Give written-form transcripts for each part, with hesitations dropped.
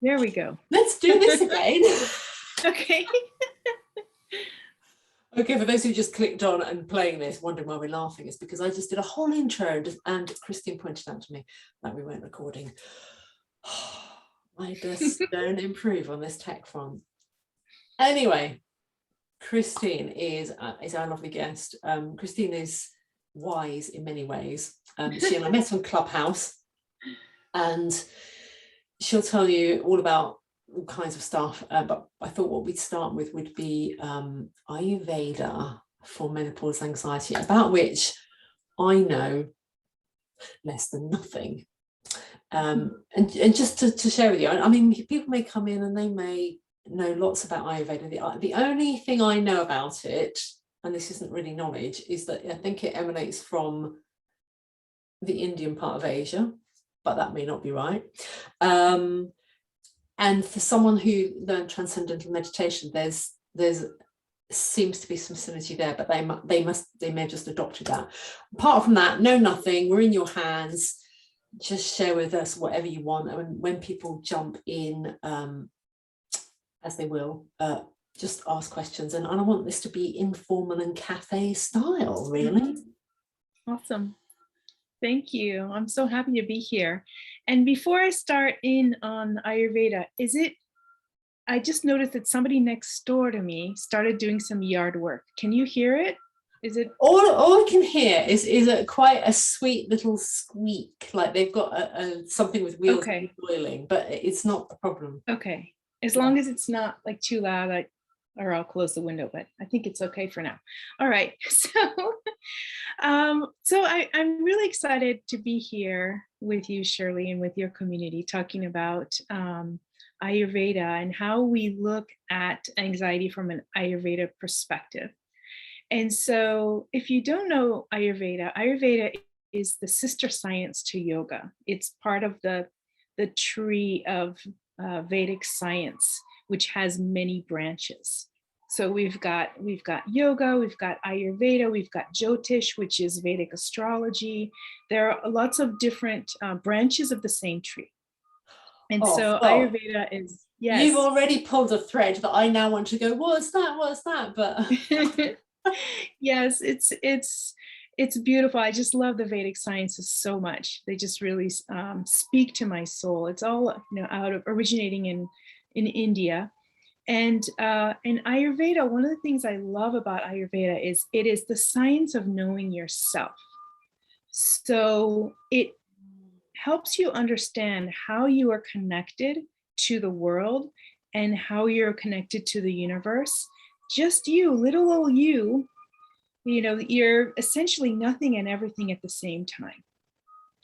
There we go. Let's do this again. Okay. Okay, for those who just clicked on and playing this, wondering why we're laughing, it's because I just did a whole intro and Christine pointed out to me that we weren't recording. I just don't improve on this tech front. Anyway, Christine is our lovely guest. Christine is wise in many ways. She and I met on Clubhouse, and she'll tell you all about all kinds of stuff, but I thought what we'd start with would be Ayurveda for menopause anxiety, about which I know less than nothing. And just to share with you, I mean, people may come in and they may know lots about Ayurveda. The only thing I know about it, and this isn't really knowledge, is that I think it emanates from the Indian part of Asia, but that may not be right. And for someone who learned transcendental meditation, there's seems to be some synergy there, but they may have just adopted that. Apart from that, know nothing. We're in your hands. Just share with us whatever you want. And when people jump in, as they will, just ask questions. And I want this to be informal and cafe style, really. Awesome. Thank you. I'm so happy to be here. And before I start in on Ayurveda, I just noticed that somebody next door to me started doing some yard work. Can you hear it? Is it? All I can hear is quite a sweet little squeak, like they've got something with wheels boiling, but it's not a problem. Okay. As long as it's not like too loud, or I'll close the window, but I think it's okay for now. All right. So I'm really excited to be here with you, Shirley, and with your community, talking about Ayurveda and how we look at anxiety from an Ayurveda perspective. And so if you don't know Ayurveda is the sister science to yoga. It's part of the tree of Vedic science, which has many branches. So we've got yoga, we've got Ayurveda, we've got Jyotish, which is Vedic astrology. There are lots of different branches of the same tree. And Ayurveda is, yes. You've already pulled a thread that I now want to go, what's that? But yes, it's beautiful. I just love the Vedic sciences so much. They just really speak to my soul. It's all originating in India. And Ayurveda, one of the things I love about Ayurveda is it is the science of knowing yourself. So it helps you understand how you are connected to the world and how you're connected to the universe. Just you, little old you, you're essentially nothing and everything at the same time.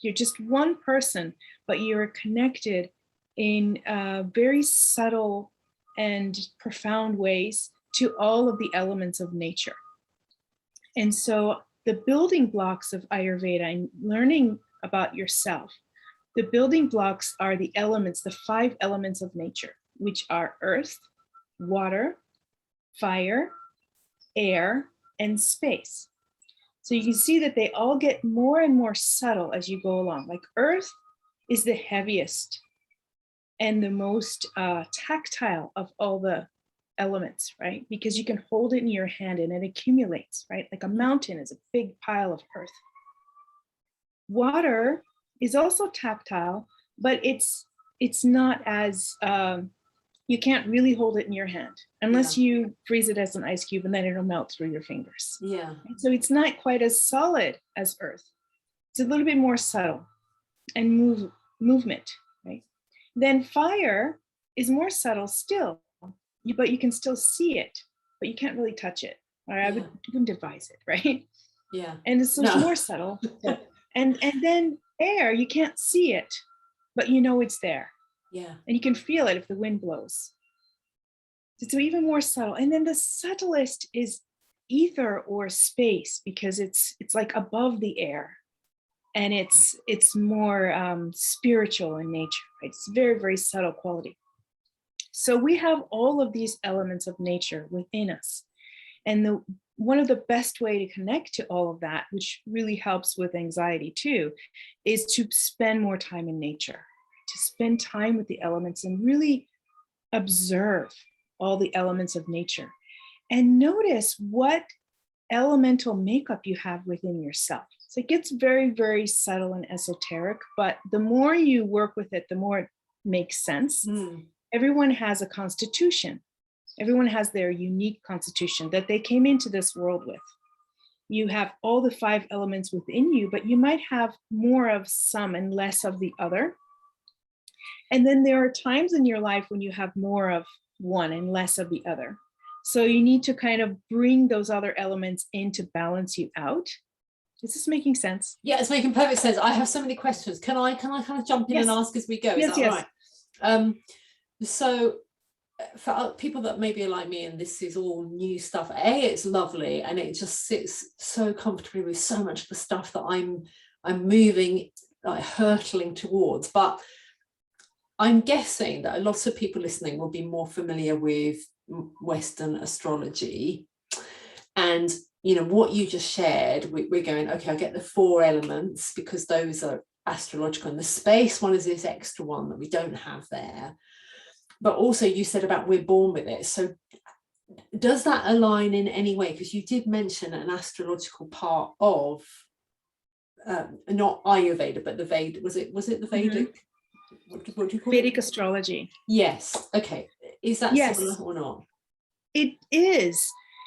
You're just one person, but you're connected in very subtle and profound ways to all of the elements of nature. And so the building blocks of Ayurveda and learning about yourself, the building blocks are the elements, the 5 elements of nature, which are earth, water, fire, air, and space. So you can see that they all get more and more subtle as you go along. Like earth is the heaviest and the most tactile of all the elements, right? Because you can hold it in your hand and it accumulates, right? Like a mountain is a big pile of earth. Water is also tactile, but it's not as, you can't really hold it in your hand unless you freeze it as an ice cube and then it'll melt through your fingers. Yeah. So it's not quite as solid as earth. It's a little bit more subtle and movement, right? Then fire is more subtle still, but you can still see it, but you can't really touch it. Or I wouldn't advise it, right? Yeah. And so it's more subtle. And then air, you can't see it, but you know it's there. Yeah. And you can feel it if the wind blows. So even more subtle. And then the subtlest is ether or space, because it's like above the air. And it's more spiritual in nature, right? It's very, very subtle quality. So we have all of these elements of nature within us. And one of the best way to connect to all of that, which really helps with anxiety too, is to spend more time in nature. to spend time with the elements and really observe all the elements of nature and notice what elemental makeup you have within yourself. So it gets very, very subtle and esoteric, but the more you work with it, the more it makes sense. Everyone has a constitution. Everyone has their unique constitution that they came into this world with. You have all the 5 elements within you, but you might have more of some and less of the other. And then there are times in your life when you have more of one and less of the other. So you need to kind of bring those other elements in to balance you out. Is this making sense? Yeah, it's making perfect sense. I have so many questions. Can I kind of jump in and ask as we go? Is that right? So for people that maybe are like me and this is all new stuff, it's lovely and it just sits so comfortably with so much of the stuff that I'm moving, like hurtling towards. But I'm guessing that a lot of people listening will be more familiar with Western astrology, and you know what you just shared. We're going, okay, I get the 4 elements because those are astrological, and the space one is this extra one that we don't have there. But also you said about we're born with it. So does that align in any way? Because you did mention an astrological part of not Ayurveda, but the Vedic. Was it the Vedic? What do you call Vedic it? astrology. Yes. Okay. Is that similar or not? It is.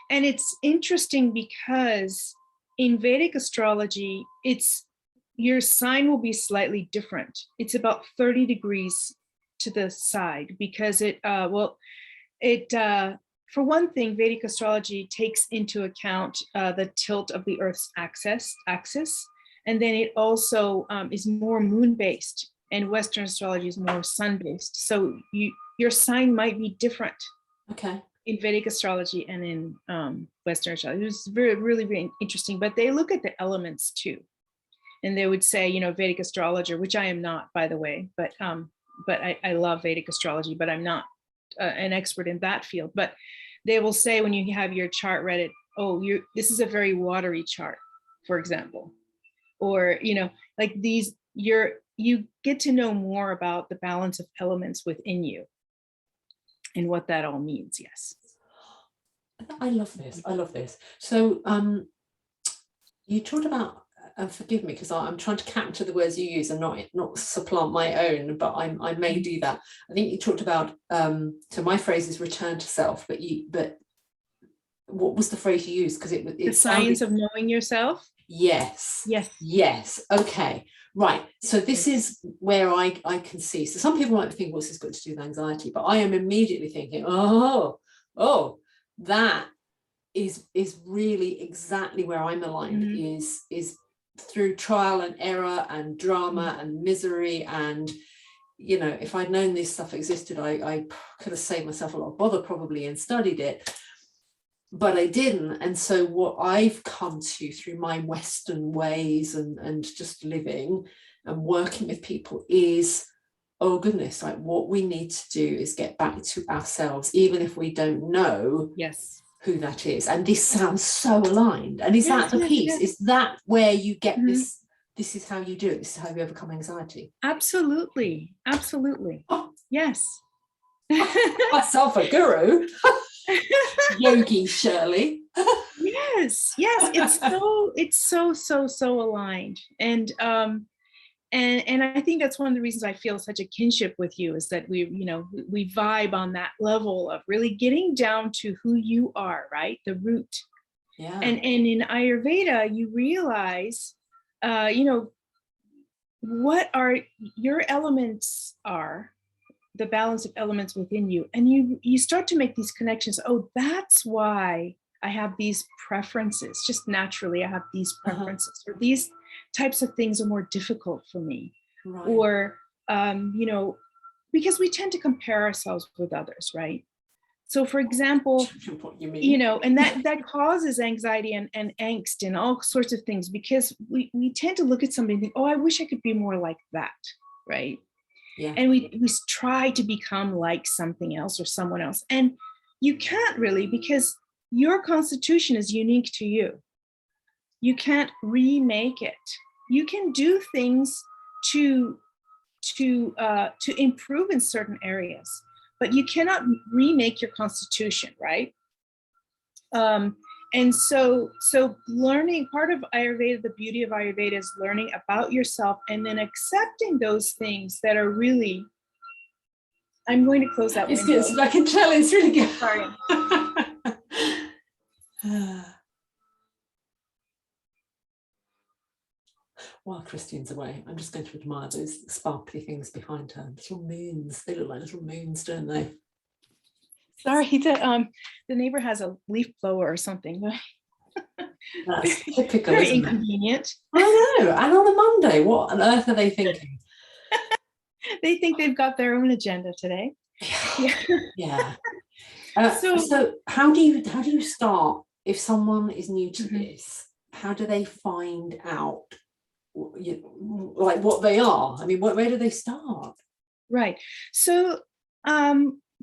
And it's interesting because in Vedic astrology, your sign will be slightly different. It's about 30 degrees to the side because for one thing, Vedic astrology takes into account the tilt of the Earth's axis. And then it also is more moon-based, and Western astrology is more sun-based. So your sign might be different. Okay. In Vedic astrology and in Western astrology. It's really, really interesting, but they look at the elements too. And they would say, Vedic astrologer, which I am not, by the way, but I love Vedic astrology, but I'm not an expert in that field. But they will say when you have your chart read this is a very watery chart, for example, or, like these, you get to know more about the balance of elements within you and what that all means. Yes. I love this. So you talked about, forgive me because I'm trying to capture the words you use and not supplant my own, but I may do that. I think you talked about so my phrase is return to self, but what was the phrase you used? Because it the science of knowing yourself. Yes. Okay, right. So this is where I can see. So some people might think, what's this got to do with anxiety? But I am immediately thinking, that is really exactly where I'm aligned. Is through trial and error and drama and misery, and if I'd known this stuff existed, I could have saved myself a lot of bother probably and studied it, but I didn't. And so what I've come to through my Western ways and just living and working with people is, oh goodness, like what we need to do is get back to ourselves, even if we don't know who that is. And this sounds so aligned. And is that the piece? Is that where you get this? This is how you do it. This is how you overcome anxiety. Absolutely. Yes. Myself a guru. Yogi Shirley. Yes. It's so aligned. And I think that's one of the reasons I feel such a kinship with you, is that we vibe on that level of really getting down to who you are, right? The root. Yeah. And in Ayurveda, you realize, what are your elements are, the balance of elements within you. And you start to make these connections. Oh, that's why I have these preferences. Just naturally, I have these preferences, or these types of things are more difficult for me. Right. Or, because we tend to compare ourselves with others, right? So for example, and that causes anxiety and angst and all sorts of things, because we tend to look at somebody and think, oh, I wish I could be more like that, right? Yeah. And we try to become like something else or someone else. And you can't really, because your constitution is unique to you. You can't remake it. You can do things to to improve in certain areas, but you cannot remake your constitution, right? And so learning, part of Ayurveda, the beauty of Ayurveda is learning about yourself and then accepting those things that are really, I'm going to close that window. Good. I can tell it's really good. Sorry. While Christine's away, I'm just going to admire those sparkly things behind her. Little moons. They look like little moons, don't they? Sorry, the neighbor has a leaf blower or something. That's typical. Very inconvenient. I know. And on a Monday, what on earth are they thinking? They think they've got their own agenda today. Yeah. So how do you start if someone is new to this? How do they find out like what they are? I mean, where do they start? Right. So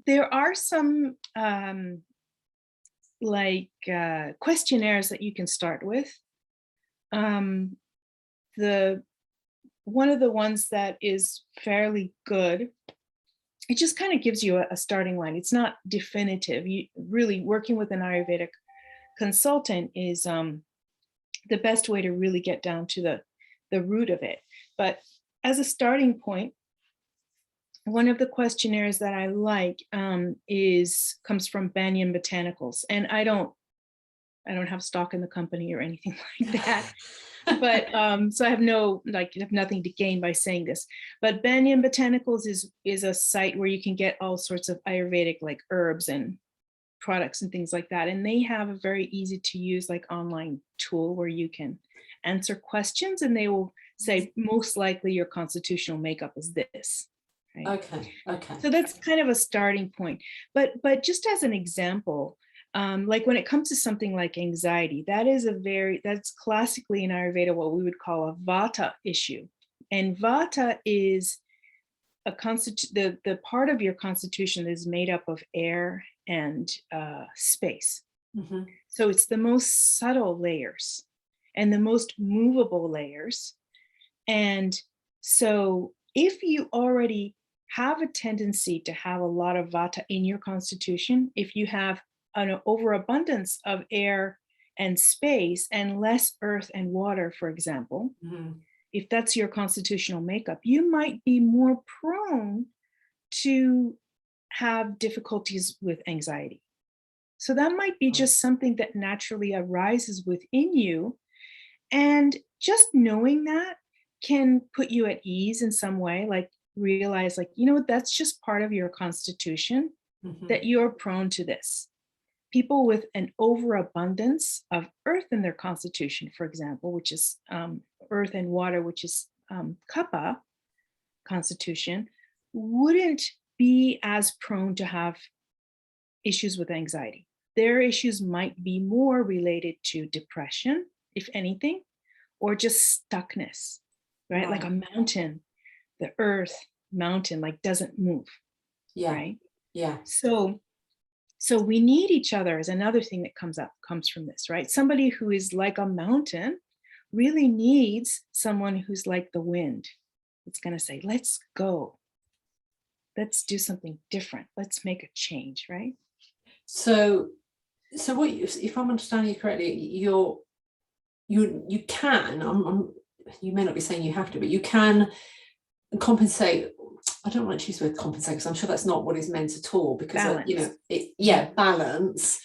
there are some questionnaires that you can start with. One of the ones that is fairly good, it just kind of gives you a starting line. It's not definitive. You really working with an Ayurvedic consultant is the best way to really get down to the root of it. But as a starting point, one of the questionnaires that I like comes from Banyan Botanicals, and I don't have stock in the company or anything like that. But so I have nothing to gain by saying this. But Banyan Botanicals is a site where you can get all sorts of Ayurvedic like herbs and products and things like that. And they have a very easy to use like online tool where you can answer questions and they will say most likely your constitutional makeup is this. Right? Okay. So that's kind of a starting point. But just as an example, like when it comes to something like anxiety, that's classically in Ayurveda what we would call a Vata issue. And Vata is the part of your constitution that is made up of air and space. So it's the most subtle layers and the most movable layers. And so if you already have a tendency to have a lot of Vata in your constitution, if you have an overabundance of air and space and less earth and water, for example, if that's your constitutional makeup, you might be more prone to have difficulties with anxiety. So that might be just something that naturally arises within you. And just knowing that can put you at ease in some way, like realize like, that's just part of your constitution, that you're prone to this. People with an overabundance of earth in their constitution, for example, which is earth and water, which is Kapha constitution, wouldn't be as prone to have issues with anxiety. Their issues might be more related to depression, if anything, or just stuckness, right? Like a mountain, the earth mountain, like doesn't move. Yeah. Right. Yeah. So we need each other is another thing that comes from this, right? Somebody who is like a mountain really needs someone who's like the wind. It's going to say, let's go. Let's do something different. Let's make a change, right? So what, if I'm understanding you correctly, you can, you may not be saying you have to, but you can compensate. I don't want to use the word compensate because I'm sure that's not what is meant at all, because balance. Balance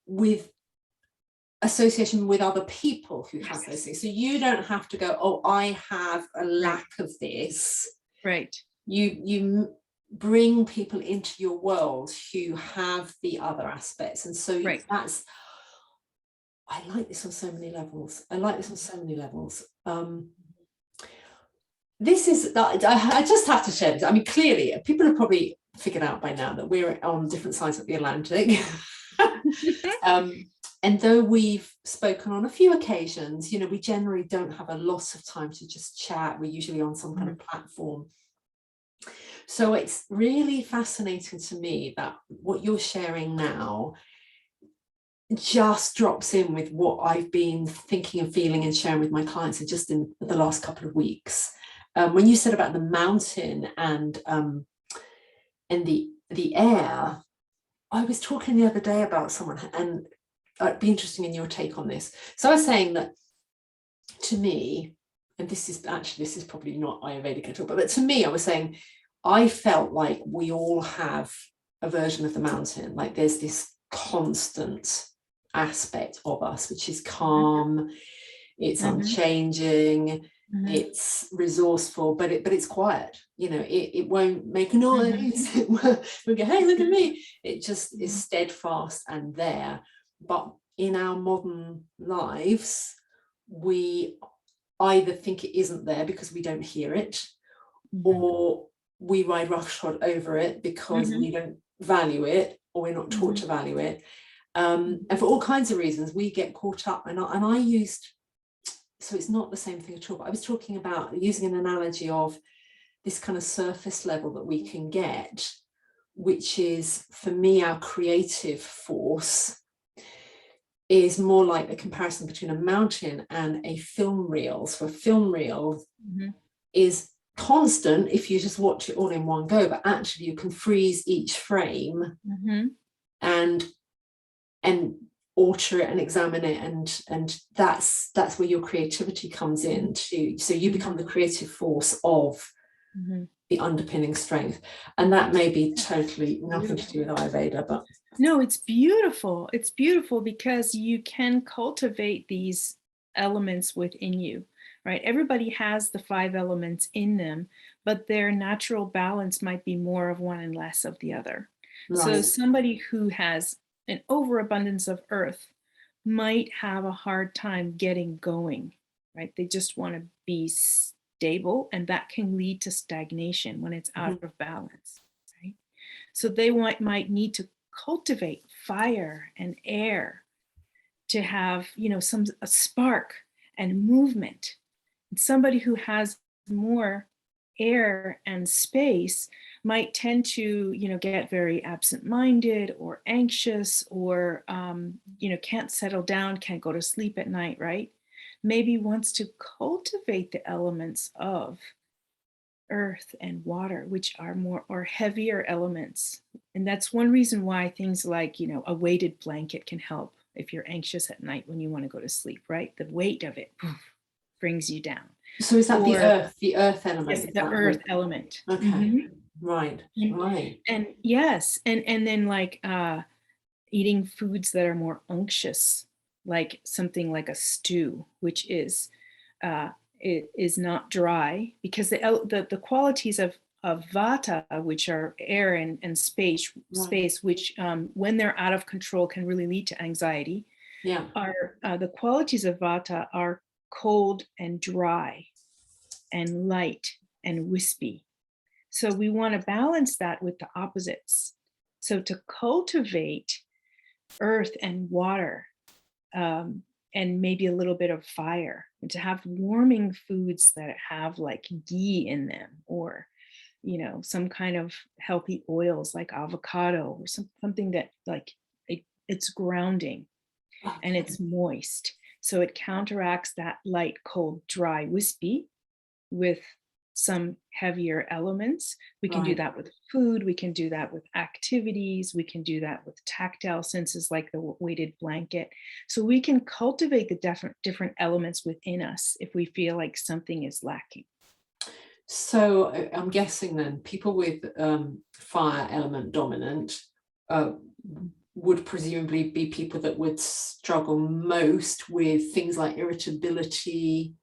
with association with other people who have those things. So you don't have to go, oh, I have a lack of this. Right. You bring people into your world who have the other aspects. And so that's, I like this on so many levels. This is, I just have to share this. I mean, clearly, people have probably figured out by now that we're on different sides of the Atlantic. And though we've spoken on a few occasions, we generally don't have a lot of time to just chat. We're usually on some kind of platform. So it's really fascinating to me that what you're sharing now just drops in with what I've been thinking and feeling and sharing with my clients just in the last couple of weeks. when you said about the mountain and the air, I was talking the other day about someone, and it'd be interesting in your take on this. So I was saying that, to me, and this is probably not Ayurvedic at all, but to me, I was saying, I felt like we all have a version of the mountain. Like there's this constant aspect of us, which is calm, it's unchanging, it's resourceful, but it's quiet. It won't make a noise. It won't go, hey, look at me. It just is steadfast and there. But in our modern lives, we either think it isn't there because we don't hear it, or we ride roughshod over it because we don't value it, or we're not taught to value it. And for all kinds of reasons, we get caught up. And I used, so it's not the same thing at all, but I was talking about using an analogy of this kind of surface level that we can get, which is, for me, our creative force is more like the comparison between a mountain and a film reel. So a film reel is constant if you just watch it all in one go, but actually you can freeze each frame and alter it and examine it, and that's where your creativity comes in too. So you become the creative force of the underpinning strength, and that may be totally nothing to do with Ayurveda, but no, it's beautiful. It's beautiful because you can cultivate these elements within you, right? Everybody has the 5 elements in them, but their natural balance might be more of one and less of the other. So somebody who has an overabundance of earth might have a hard time getting going, right? They just want to be stable, and that can lead to stagnation when it's out of balance, right? So they might need to cultivate fire and air to have, a spark and movement. And somebody who has more air and space might tend to, get very absent-minded or anxious, or, can't settle down, can't go to sleep at night, right? Maybe wants to cultivate the elements of earth and water, which are more or heavier elements. And that's one reason why things like, a weighted blanket can help if you're anxious at night when you want to go to sleep, right? The weight of it brings you down. So is that the earth element? Yes, the earth element. Okay. Right. And yes, and then like eating foods that are more unctuous, like something like a stew, which is it is not dry, because the qualities of vata, which are air and space, which when they're out of control can really lead to anxiety. Are the qualities of vata are cold and dry and light and wispy. So we want to balance that with the opposites. So to cultivate earth and water, and maybe a little bit of fire, and to have warming foods that have like ghee in them, or some kind of healthy oils like avocado, or something that like it's grounding and it's moist, so it counteracts that light, cold, dry, wispy with some heavier elements. We can do that with food, we can do that with activities, we can do that with tactile senses like the weighted blanket. So we can cultivate the different elements within us if we feel like something is lacking. So I'm guessing then people with fire element dominant would presumably be people that would struggle most with things like irritability,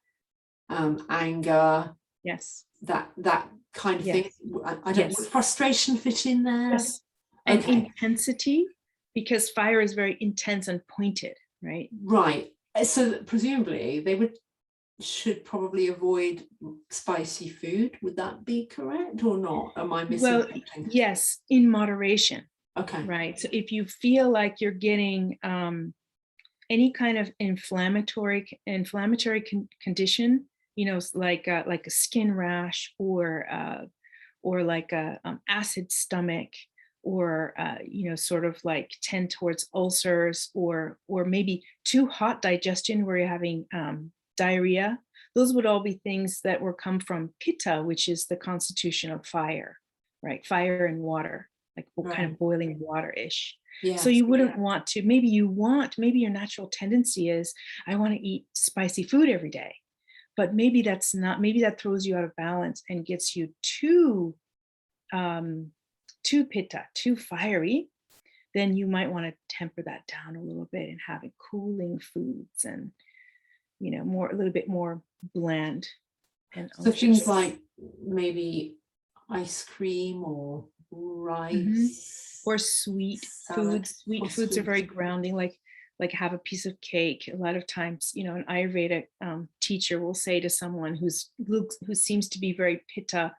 anger. Yes. That kind of thing. I don't know, would frustration fit in there? Yes. And intensity, because fire is very intense and pointed, right? Right. So presumably they should probably avoid spicy food. Would that be correct or not? Am I missing something? Yes, in moderation. Okay. Right. So if you feel like you're getting any kind of inflammatory condition, like a skin rash, or like a acid stomach, or sort of like tend towards ulcers, or maybe too hot digestion where you're having diarrhea. those would all be things that were come from pitta, which is the constitution of fire, right? Fire and water, like kind of boiling water-ish. So Yes. you wouldn't want to, maybe your natural tendency is, I want to eat spicy food every day. But maybe that's not, maybe that throws you out of balance and gets you too pitta, too fiery. Then you might want to temper that down a little bit and have cooling foods and, a little bit more bland. And so things like maybe ice cream or rice, or sweet salad, foods. Sweet foods are very grounding, like have a piece of cake. A lot of times, an Ayurveda teacher will say to someone who seems to be very pitta,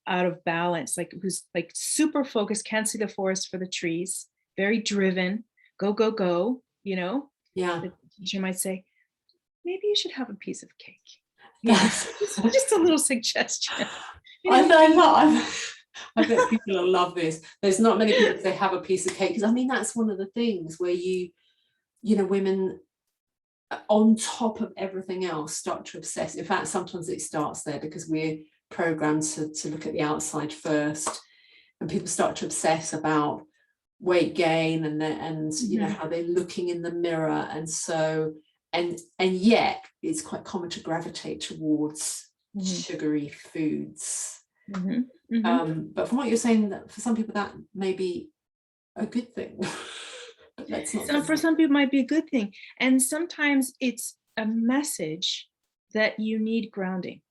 out of balance, who's super focused, can't see the forest for the trees, very driven, go, go, go, Yeah. The teacher might say, maybe you should have a piece of cake. Just a little suggestion. I bet people will love this. There's not many people say have a piece of cake, because I mean that's one of the things where women on top of everything else start to obsess. In fact, sometimes it starts there because we're programmed to look at the outside first, and people start to obsess about weight gain and how they're looking in the mirror, and so and yet it's quite common to gravitate towards sugary foods. But from what you're saying, that for some people that may be a good thing. But that's not so for some people it might be a good thing, and sometimes it's a message that you need grounding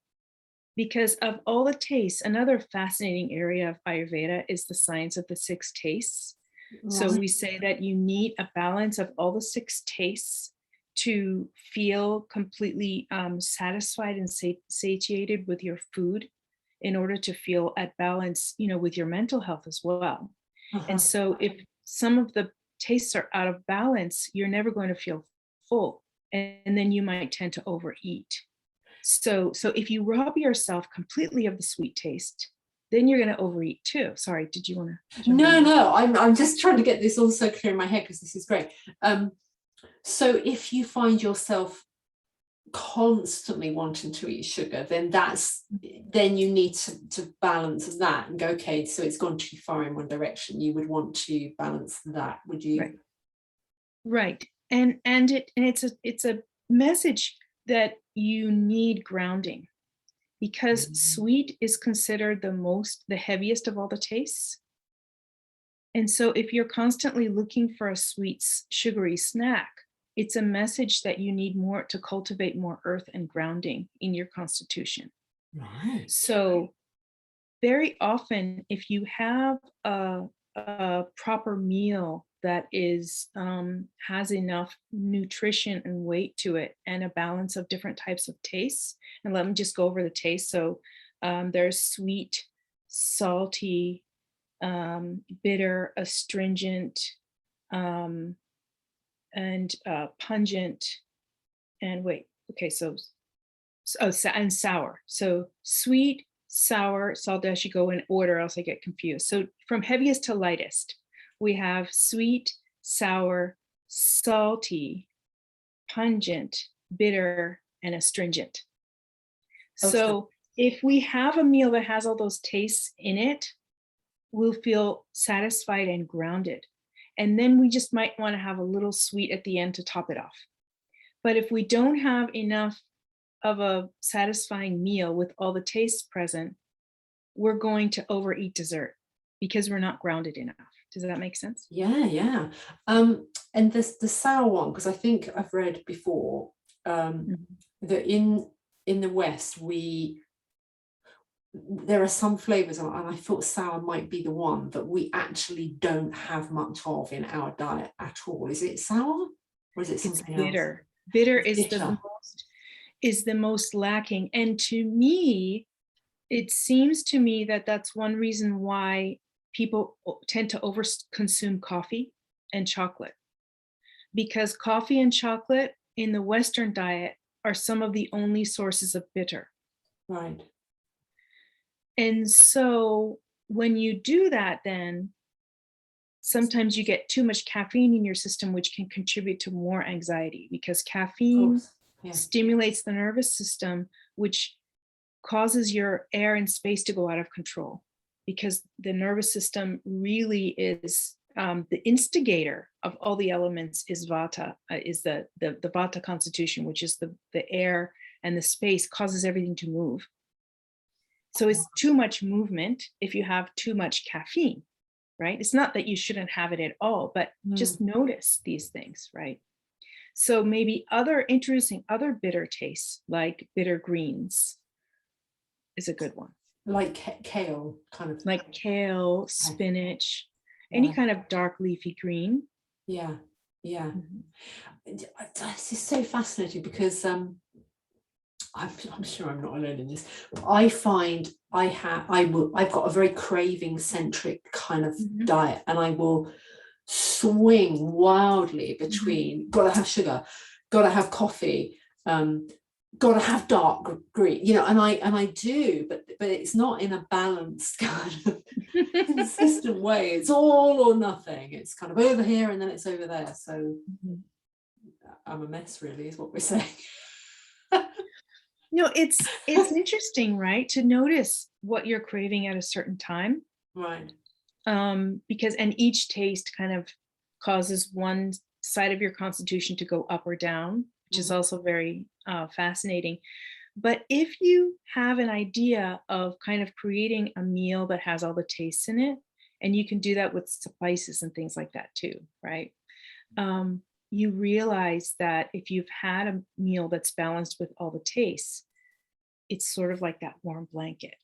because of all the tastes. Another fascinating area of Ayurveda is the science of the 6 tastes. So we say that you need a balance of all the 6 tastes to feel completely satisfied and satiated with your food, in order to feel at balance, with your mental health as well. And so if some of the tastes are out of balance, you're never going to feel full, and then you might tend to overeat. So if you rob yourself completely of the sweet taste, then you're going to overeat too. Sorry, did you want to? No, I'm just trying to get this all so clear in my head, because this is great. So if you find yourself constantly wanting to eat sugar, then you need to balance that and go, okay, so it's gone too far in one direction. You would want to balance that, would you? Right. And it's a message that you need grounding, because sweet is considered the heaviest of all the tastes. And so if you're constantly looking for a sweet, sugary snack, it's a message that you need more to cultivate more earth and grounding in your constitution. Right. So very often, if you have a proper meal that is has enough nutrition and weight to it, and a balance of different types of tastes, and let me just go over the taste. So there's sweet, salty, bitter, astringent, and pungent, and and sour. So sweet, sour, salt. I should go in order, else I get confused. So from heaviest to lightest, we have sweet, sour, salty, pungent, bitter, and astringent. So if we have a meal that has all those tastes in it, we'll feel satisfied and grounded. And then we just might want to have a little sweet at the end to top it off. But if we don't have enough of a satisfying meal with all the tastes present, we're going to overeat dessert because we're not grounded enough. Does that make sense? Yeah. And the sour one, because I think I've read before that in the West there are some flavors, and I thought sour might be the one that we actually don't have much of in our diet at all. Is it sour, or is it something else? Bitter is the most lacking. And to me, it seems to me that that's one reason why people tend to overconsume coffee and chocolate, because coffee and chocolate in the Western diet are some of the only sources of bitter. Right. And so when you do that, then sometimes you get too much caffeine in your system, which can contribute to more anxiety, because caffeine stimulates the nervous system, which causes your air and space to go out of control, because the nervous system really is the instigator of all the elements. Is vata, is the vata constitution, which is the air and the space causes everything to move. So it's too much movement if you have too much caffeine, right? It's not that you shouldn't have it at all, but just notice these things, right? So maybe introducing other bitter tastes, like bitter greens, is a good one. Like kale, kind of. Like kale, spinach, any kind of dark leafy green. Yeah. This is so fascinating, because I'm sure I'm not alone in this. I find I've got a very craving centric kind of diet, and I will swing wildly between gotta have sugar, gotta have coffee, gotta have dark green, and I do, but it's not in a balanced kind of consistent way. It's all or nothing. It's kind of over here and then it's over there. So I'm a mess, really, is what we're saying. No, it's interesting, right, to notice what you're craving at a certain time, right? Because each taste kind of causes one side of your constitution to go up or down, which is also very fascinating. But if you have an idea of kind of creating a meal that has all the tastes in it, and you can do that with spices and things like that too, right? You realize that if you've had a meal that's balanced with all the tastes, it's sort of like that warm blanket.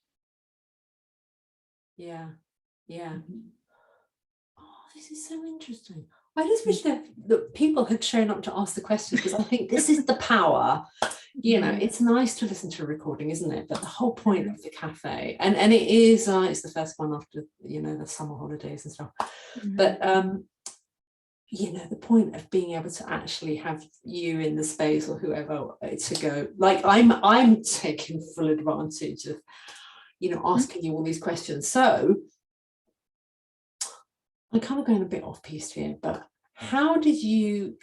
Yeah. Oh, this is so interesting. I just wish that people had shown up to ask the questions, because I think this is the power. It's nice to listen to a recording, isn't it? But the whole point of the cafe, and it is, it's the first one after the summer holidays and stuff. But the point of being able to actually have you in the space, or whoever, to go, like, I'm taking full advantage of asking you all these questions. So I'm kind of going a bit off piste here, but how did you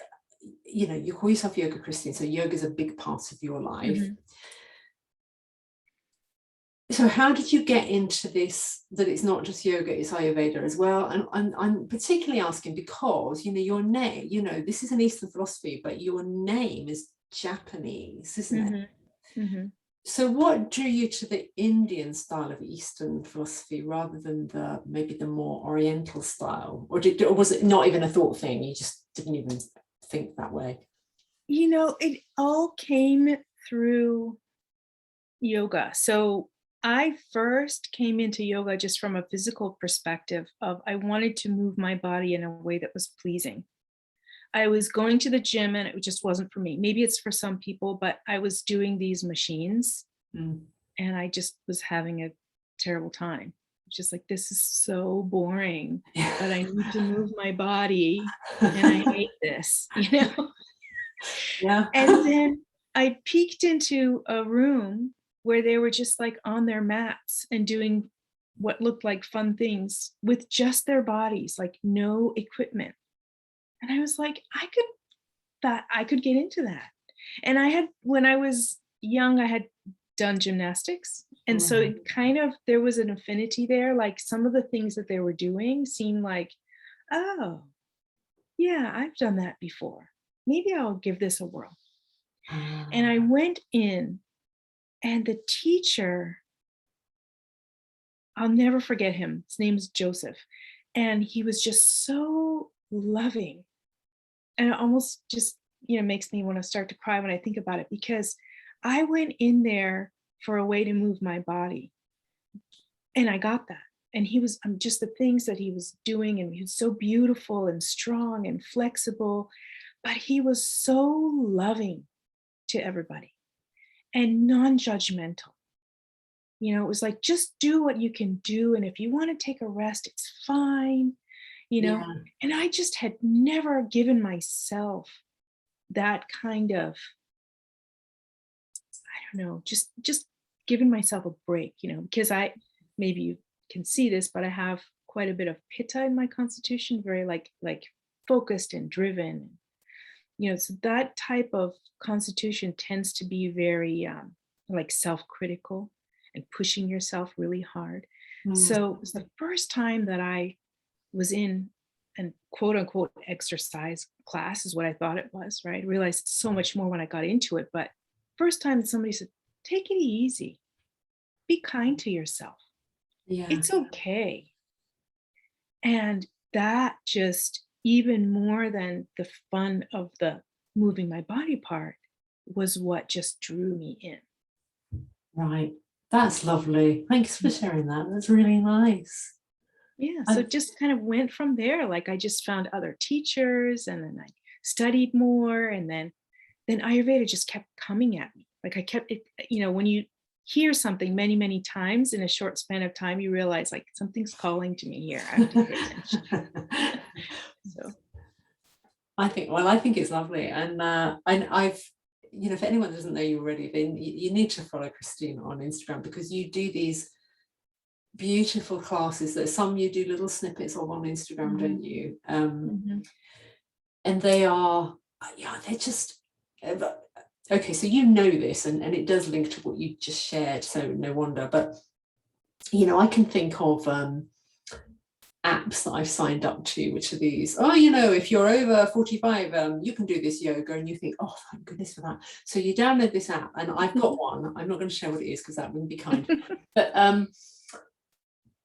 call yourself Yoga Christine, so yoga is a big part of your life. So how did you get into this, that it's not just yoga, it's Ayurveda as well? And I'm particularly asking because, your name, this is an Eastern philosophy, but your name is Japanese, isn't it? So what drew you to the Indian style of Eastern philosophy rather than maybe the more Oriental style? Or was it not even a thought thing? You just didn't even think that way? It all came through yoga. So I first came into yoga just from a physical perspective of I wanted to move my body in a way that was pleasing. I was going to the gym and it just wasn't for me. Maybe it's for some people, but I was doing these machines and I just was having a terrible time. Just like, this is so boring, but I need to move my body and I hate this, Yeah. And then I peeked into a room where they were just like on their mats and doing what looked like fun things with just their bodies, like no equipment. And I was like, I could get into that. And when I was young, I had done gymnastics. And so it there was an affinity there. Like some of the things that they were doing seemed like, oh, yeah, I've done that before. Maybe I'll give this a whirl. And I went in, and the teacher, I'll never forget him. His name is Joseph. And he was just so loving. And it almost just, makes me want to start to cry when I think about it, because I went in there for a way to move my body. And I got that. And he was just the things that he was doing, and he was so beautiful and strong and flexible, but he was so loving to everybody and non-judgmental. It was like, just do what you can do. And if you want to take a rest, it's fine, And I just had never given myself that kind of, I don't know, just giving myself a break, because maybe you can see this, but I have quite a bit of pitta in my constitution, very like focused and driven. So that type of constitution tends to be very like self-critical and pushing yourself really hard. Mm. So it was the first time that I was in an quote unquote exercise class, is what I thought it was, right? I realized so much more when I got into it. But first time that somebody said, take it easy, be kind to yourself. Yeah. It's okay. And that just, even more than the fun of the moving my body part, was what just drew me in. Right. That's lovely. Thanks for sharing that. That's really nice. Yeah. So it just kind of went from there. Like I just found other teachers, and then I studied more, and then Ayurveda just kept coming at me. Like I kept it, when you hear something many, many times in a short span of time, you realize like something's calling to me here. I have to pay attention. So I think it's lovely. And I've, if anyone doesn't know you already, then you need to follow Christine on Instagram, because you do these beautiful classes that some you do little snippets of on Instagram, don't you? And they are, they're just, okay, so you know this, and it does link to what you just shared, so no wonder. But I can think of apps that I've signed up to, which are these, if you're over 45, you can do this yoga, and you think, oh, thank goodness for that. So you download this app, and I've got one. I'm not going to share what it is because that wouldn't be kind. But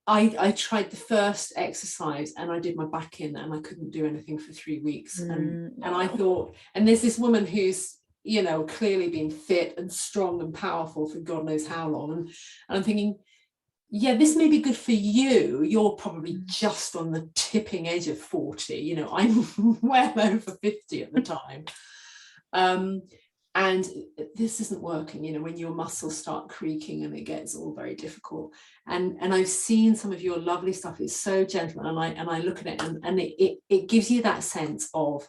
I tried the first exercise, and I did my back in, and I couldn't do anything for 3 weeks. And I thought, and there's this woman who's, clearly been fit and strong and powerful for God knows how long. And I'm thinking, yeah, this may be good for you. You're probably just on the tipping edge of 40. I'm well over 50 at the time. And this isn't working, when your muscles start creaking and it gets all very difficult. And I've seen some of your lovely stuff. It's so gentle. And I look at it, and it gives you that sense of,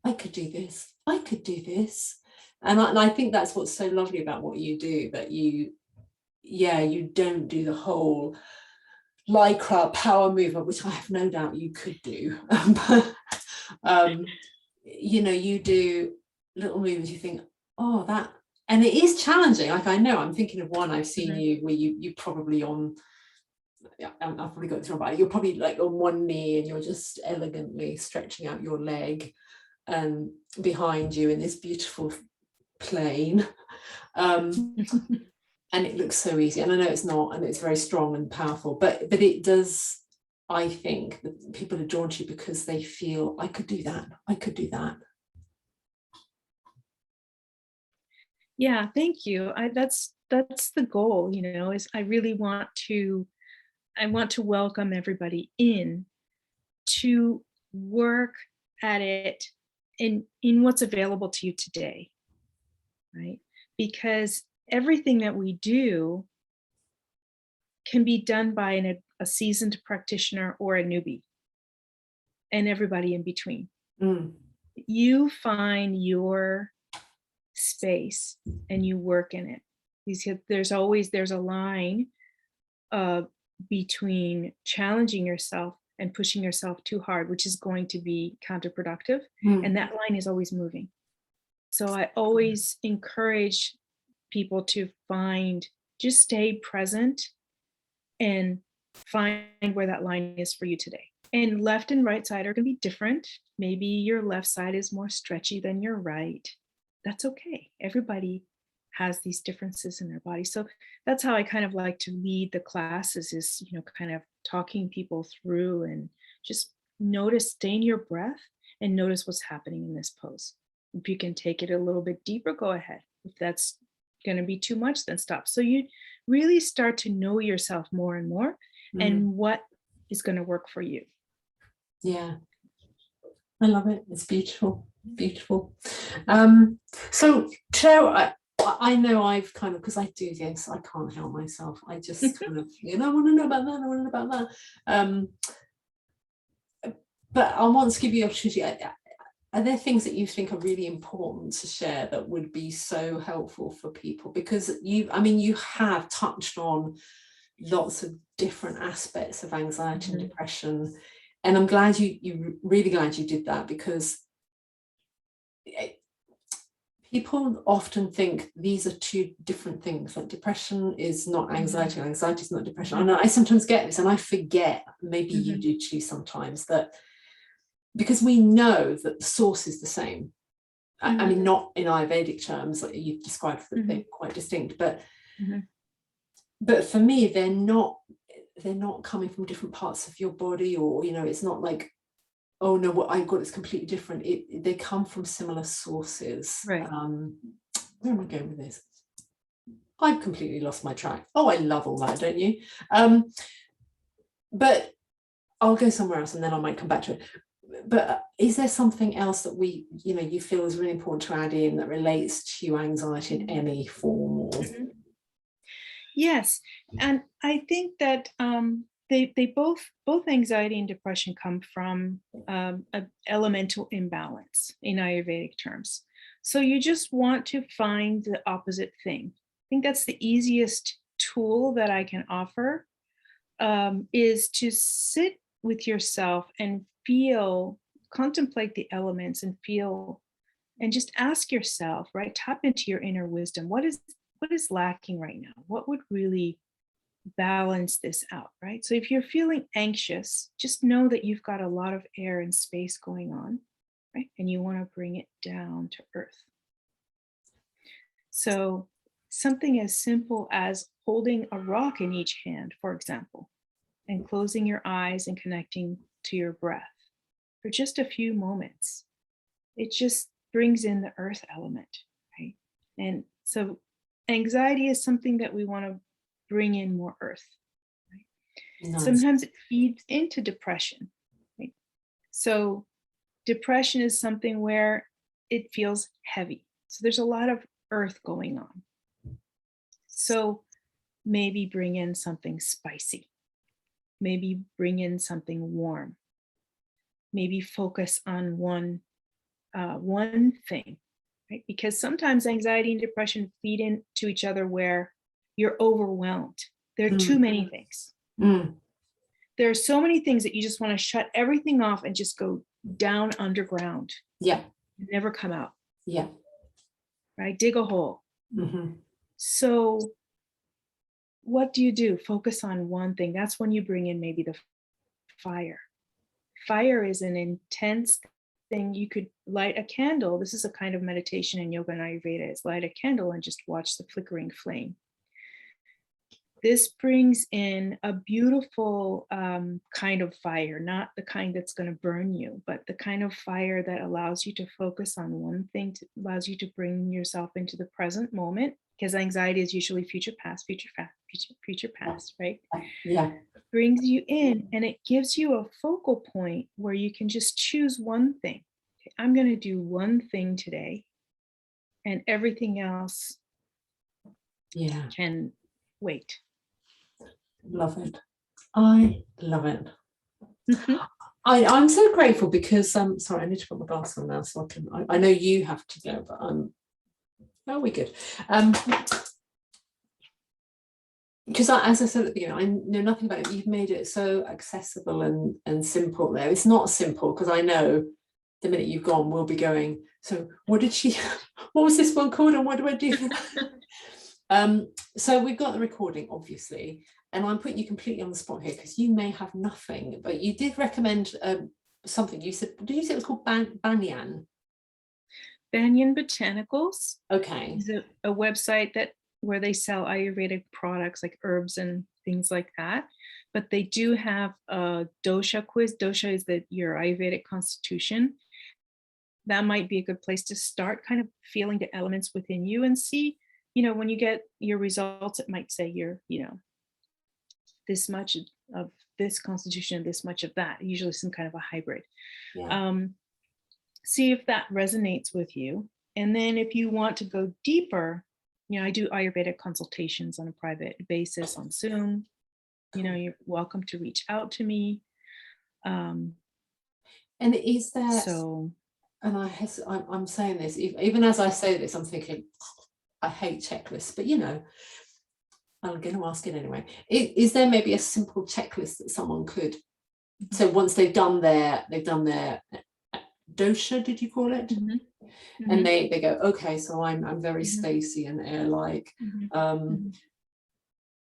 I could do this. I could do this. And I think that's what's so lovely about what you do, that you don't do the whole lycra power movement, which I have no doubt you could do. But, you do little movements, you think, oh, that, and it is challenging. Like, I know, I'm thinking of one I've seen you where you probably on, I've probably got this wrong, but you're probably like on one knee, and you're just elegantly stretching out your leg behind you in this beautiful plane. And it looks so easy, and I know it's not, and it's very strong and powerful, but it does. I think that people are drawn to you because they feel, I could do that. I could do that. Yeah, thank you. That's the goal, is I really want to welcome everybody in to work at it in what's available to you today, right? Because everything that we do can be done by a seasoned practitioner or a newbie, and everybody in between. You find your space and you work in it. There's a line between challenging yourself and pushing yourself too hard, which is going to be counterproductive. And that line is always moving. So I always encourage people to just stay present and find where that line is for you today. And left and right side are going to be different. Maybe your left side is more stretchy than your right. That's okay. Everybody has these differences in their body. So that's how I kind of like to lead the classes, is, kind of talking people through, and just stay in your breath and notice what's happening in this pose. If you can take it a little bit deeper, go ahead. If that's going to be too much, then stop. So you really start to know yourself more and more, and what is going to work for you. Yeah, I love it. It's beautiful, beautiful. So Claire, I know I've kind of, because I do this, I can't help myself. I just kind of, I want to know about that. I want to know about that. But I want to give you the opportunity. Are there things that you think are really important to share that would be so helpful for people? Because you have touched on lots of different aspects of anxiety and depression. And I'm glad really glad you did that, because people often think these are two different things. Like depression is not anxiety, and anxiety is not depression. And I sometimes get this, and I forget, maybe you do too sometimes, that because we know that the source is the same. I mean, not in Ayurvedic terms, like you've described, that they're quite distinct, but for me, they're not coming from different parts of your body, or, you know, it's not like, oh no, what I've got is completely different. They come from similar sources. Right. Where am I going with this? I've completely lost my track. Oh, I love all that, don't you? But I'll go somewhere else and then I might come back to it. But is there something else that you feel is really important to add in that relates to anxiety in any form? Or... Yes, and I think that they both anxiety and depression come from an elemental imbalance in Ayurvedic terms. So you just want to find the opposite thing. I think that's the easiest tool that I can offer, is to sit with yourself and contemplate the elements and feel, and just ask yourself, right? Tap into your inner wisdom. What is lacking right now? What would really balance this out, right? So if you're feeling anxious, just know that you've got a lot of air and space going on, right? And you want to bring it down to earth. So something as simple as holding a rock in each hand, for example, and closing your eyes and connecting to your breath for just a few moments. It just brings in the earth element, right? And so anxiety is something that we want to bring in more earth, right? Nice. Sometimes it feeds into depression, right? So depression is something where it feels heavy. So there's a lot of earth going on. So maybe bring in something spicy. Maybe bring in something warm. Maybe focus on one thing, right? Because sometimes anxiety and depression feed into each other where you're overwhelmed. There are too many things. There are so many things that you just want to shut everything off and just go down underground. Yeah. Never come out. Yeah. Right? Dig a hole. So what do? Focus on one thing. That's when you bring in maybe the fire. Fire is an intense thing. You could light a candle. This is a kind of meditation in yoga and Ayurveda, is light a candle and just watch the flickering flame. This brings in a beautiful kind of fire, not the kind that's going to burn you, but the kind of fire that allows you to focus on one thing, allows you to bring yourself into the present moment, because anxiety is usually future past, right? Yeah. Brings you in, and it gives you a focal point where you can just choose one thing. Okay, I'm going to do one thing today, and everything else can wait. Love it. I love it. I'm so grateful because sorry, I need to put my glasses on now so I know you have to go, but oh, we good. Because as I said at the beginning, I know nothing about it. You've made it so accessible and simple there. It's not simple, because I know the minute you've gone, we'll be going, so what was this one called, and what do I do? So we've got the recording, obviously, and I'm putting you completely on the spot here because you may have nothing, but you did recommend something. Did you say it was called Banyan? Banyan Botanicals. Okay. Is a website where they sell Ayurvedic products like herbs and things like that. But they do have a dosha quiz. Dosha is your Ayurvedic constitution. That might be a good place to start, kind of feeling the elements within you and see, when you get your results, it might say you're, this much of this constitution, this much of that, usually some kind of a hybrid. Yeah. See if that resonates with you. And then if you want to go deeper, I do Ayurvedic consultations on a private basis on Zoom. You're welcome to reach out to me. And is there, and I'm saying this, even as I say this, I'm thinking, I hate checklists, but I'm going to ask it anyway. Is there maybe a simple checklist that someone could, so once they've done their dosha, did you call it? Mhm. And Mhm. they go, okay, so I'm very Mhm. spacey and air-like. Mhm. Um, Mhm.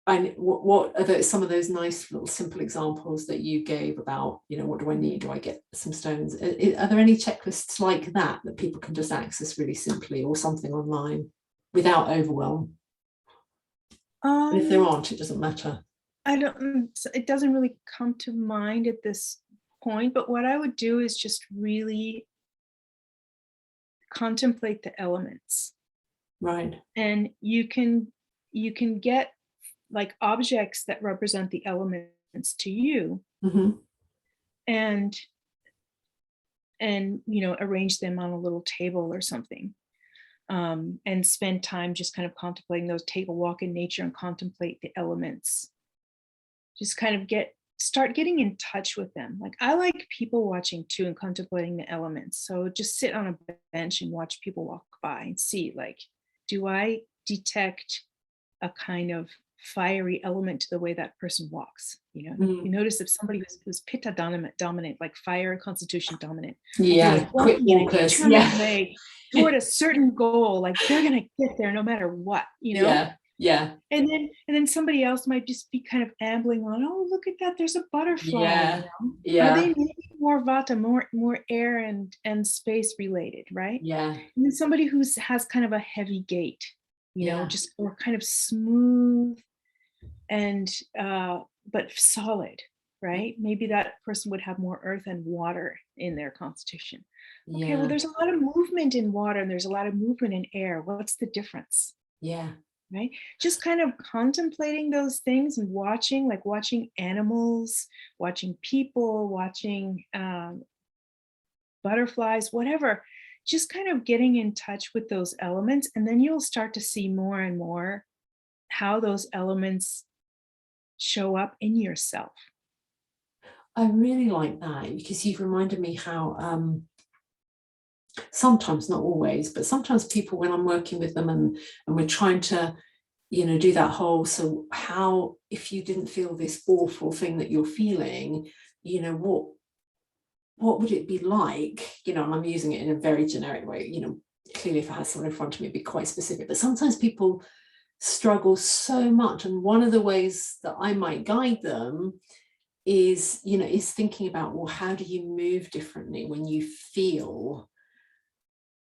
and what are some of those nice little simple examples that you gave about, what do I need? Do I get some stones? Are there any checklists like that people can just access really simply, or something online without overwhelm? And if there Um, aren't, it doesn't matter. it doesn't really come to mind at this point, but what I would do is just really contemplate the elements. Right. And you can get like objects that represent the elements to you, Mm-hmm. and arrange them on a little table or something, and spend time just kind of contemplating those. Take a walk in nature and contemplate the elements. Just kind of start getting in touch with them. Like, I like people watching too and contemplating the elements. So just sit on a bench and watch people walk by and see, like, do I detect a kind of fiery element to the way that person walks? You notice if somebody who's pitta dominant, like fire and constitution dominant, will be Yeah, like quick walking in a walkers. determined Yeah. way toward a certain goal. Like, they're gonna get there no matter what. Yeah. Yeah. And then somebody else might just be kind of ambling on. Oh, look at that! There's a butterfly. Yeah. Are they Yeah. maybe more vata, more air and space related, right? Yeah. And then somebody has kind of a heavy gait, Yeah. just, or kind of smooth and but solid, right? Maybe that person would have more earth and water in their constitution. Okay, well, Yeah. there's a lot of movement in water and there's a lot of movement in air. What's the difference? Yeah. Right? Just kind of contemplating those things and watching animals, watching people, watching butterflies, whatever. Just kind of getting in touch with those elements, and then you'll start to see more and more how those elements show up in yourself. I really like that, because you've reminded me how sometimes, not always, but sometimes people, when I'm working with them and we're trying to, do that whole, so how, if you didn't feel this awful thing that you're feeling, what would it be like? And I'm using it in a very generic way. Clearly if I had someone in front of me, it'd be quite specific. But sometimes people struggle so much, and one of the ways that I might guide them is thinking about, well, how do you move differently when you feel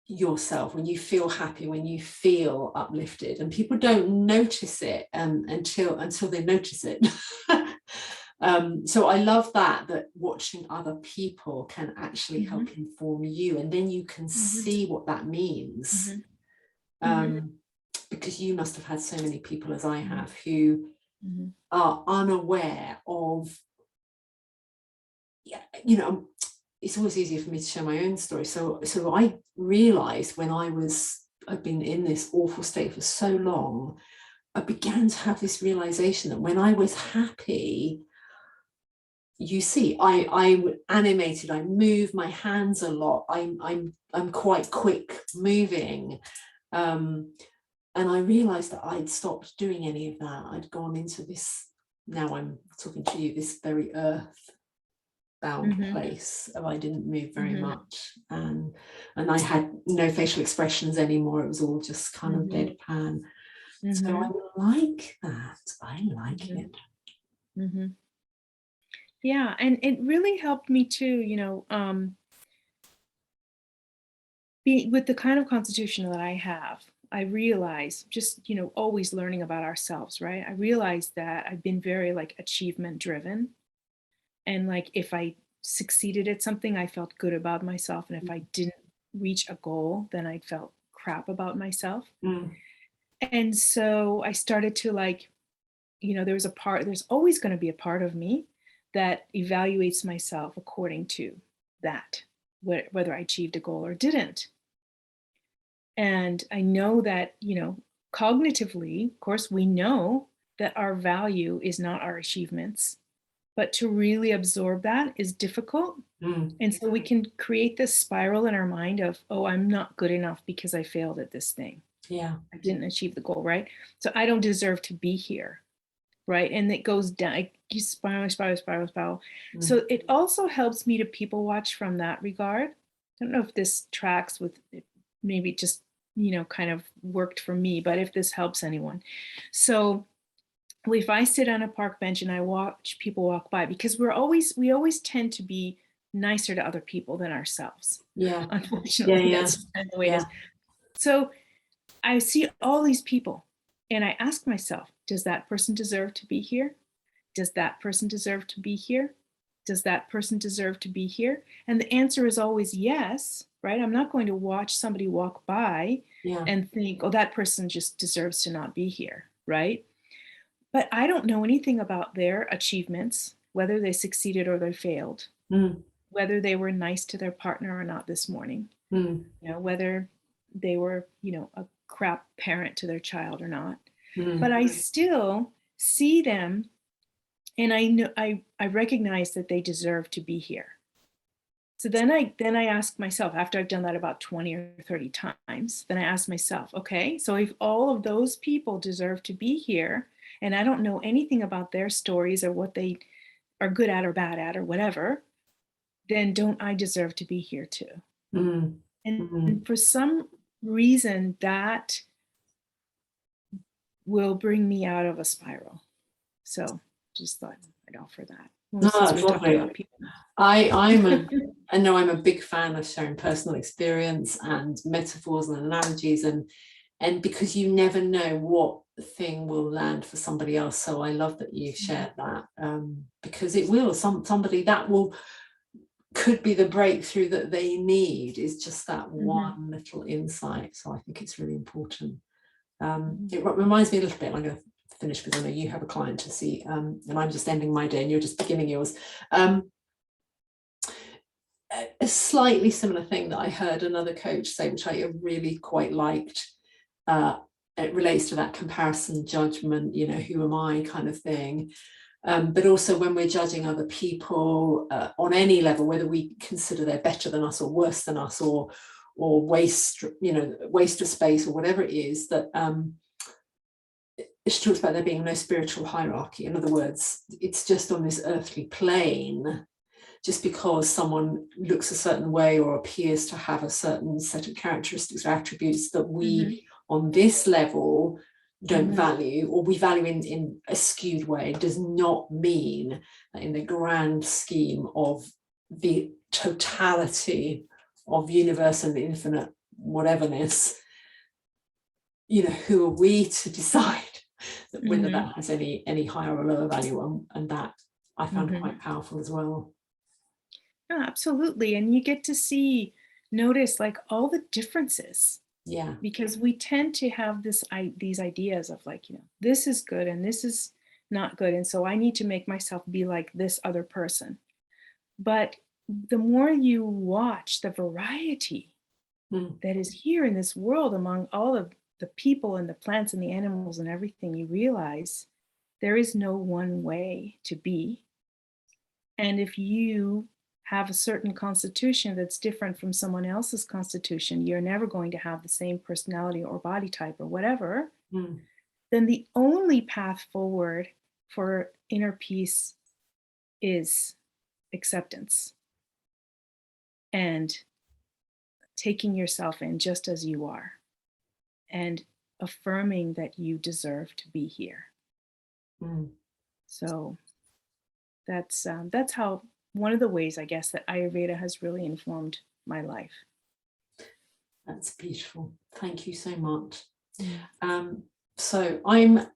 yourself, when you feel happy, when you feel uplifted? And people don't notice it until they notice it. So I love that watching other people can actually help inform you, and then you can see what that means. Because you must have had so many people, as I have, who are unaware of, it's always easier for me to share my own story. So I realized when I'd been in this awful state for so long, I began to have this realization that when I was happy, I animated, I move my hands a lot, I'm quite quick moving, and I realized that I'd stopped doing any of that. I'd gone into this, now I'm talking to you, this very earth bound place, and I didn't move very much, and I had no facial expressions anymore. It was all just kind of deadpan. So I like that. I like it. Yeah, and it really helped me too, be with the kind of constitution that I have. I realize, just, always learning about ourselves, right? I realized that I've been very like achievement driven. And like, if I succeeded at something, I felt good about myself. And if I didn't reach a goal, then I felt crap about myself. And so I started to like, there's always going to be a part of me that evaluates myself according to that, whether I achieved a goal or didn't. And I know that, cognitively, of course, we know that our value is not our achievements, but to really absorb that is difficult. And so we can create this spiral in our mind of, oh, I'm not good enough because I failed at this thing. Yeah. I didn't achieve the goal, right? So I don't deserve to be here, right? And it goes down, you spiral. So it also helps me to people watch from that regard. don't know if this tracks with, maybe just, kind of worked for me, but if this helps anyone. So if I sit on a park bench and I watch people walk by, because we always tend to be nicer to other people than ourselves. Yeah. Unfortunately, Yeah. that's kind of the way it Yeah. is. So I see all these people and I ask myself, does that person deserve to be here? Does that person deserve to be here? Does that person deserve to be here? And the answer is always yes, right? I'm not going to watch somebody walk by Yeah. and think, oh, that person just deserves to not be here, right? But I don't know anything about their achievements, whether they succeeded or they failed, Mm. whether they were nice to their partner or not this morning, Mm. whether they were, a crap parent to their child or not. Mm. But I still see them, and I know I recognize that they deserve to be here. So then I ask myself, after I've done that about 20 or 30 times, then I ask myself, okay, so if all of those people deserve to be here, and I don't know anything about their stories or what they are good at or bad at or whatever, then don't I deserve to be here too? Mm. And Mm. for some reason, that will bring me out of a spiral. So just thought I'd offer that. Well, No, since that's we're talking lovely. about people. I know I'm a big fan of sharing personal experience and metaphors and analogies, and because you never know what thing will land for somebody else. So I love that you shared that, because it will, somebody that could be the breakthrough that they need, is just that one little insight. So I think it's really important. It reminds me a little bit, I'm going to finish because I know you have a client to see, and I'm just ending my day and you're just beginning yours. A slightly similar thing that I heard another coach say, which I really quite liked. It relates to that comparison, judgment, who am I kind of thing. But also when we're judging other people on any level, whether we consider they're better than us or worse than us, or waste of space or whatever it is, that she talks about there being no spiritual hierarchy. In other words, it's just on this earthly plane. Just because someone looks a certain way or appears to have a certain set of characteristics or attributes that we on this level don't value, or we value in a skewed way, does not mean that in the grand scheme of the totality of universe and infinite whateverness, who are we to decide whether that has any higher or lower value? And that I found quite powerful as well. Oh, absolutely. And you get to notice like all the differences. Yeah. Because we tend to have these ideas of like, this is good and this is not good. And so I need to make myself be like this other person. But the more you watch the variety that is here in this world among all of the people and the plants and the animals and everything, you realize there is no one way to be. And if you have a certain constitution that's different from someone else's constitution, you're never going to have the same personality or body type or whatever, then the only path forward for inner peace is acceptance and taking yourself in just as you are and affirming that you deserve to be here. So that's how, one of the ways, I guess, that Ayurveda has really informed my life. That's beautiful. Thank you so much. So I'm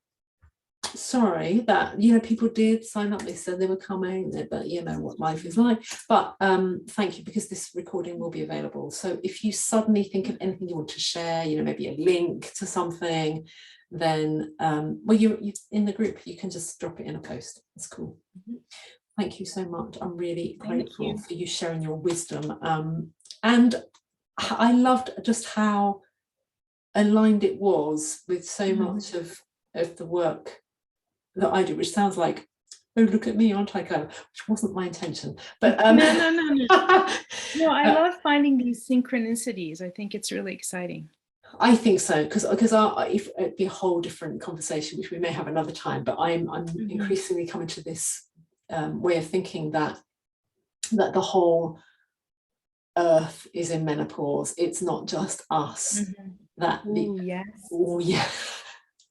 sorry that people did sign up. They said they were coming, but you know what life is like. But thank you, because this recording will be available. So if you suddenly think of anything you want to share, maybe a link to something, then well, you in the group, you can just drop it in a post. That's cool. Thank you so much. I'm really grateful for you sharing your wisdom. And I loved just how aligned it was with so much of the work that I do, which sounds like, oh, look at me, aren't I clever? Which wasn't my intention. But No. No, I love finding these synchronicities. I think it's really exciting. I think so, because if it'd be a whole different conversation, which we may have another time, but I'm increasingly coming to this way of thinking that the whole Earth is in menopause. It's not just us. That Oh, yes. Oh yeah.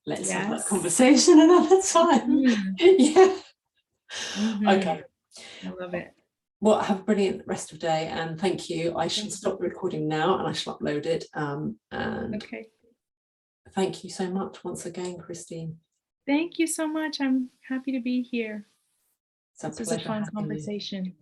Let's have that Yes. conversation another time. Yeah. Okay. I love it. Well, have a brilliant rest of the day, and thank you. I shall stop the recording now and I shall upload it. And Okay. thank you so much once again, Christine. Thank you so much. I'm happy to be here. It's a This was a pleasure fun having you. conversation.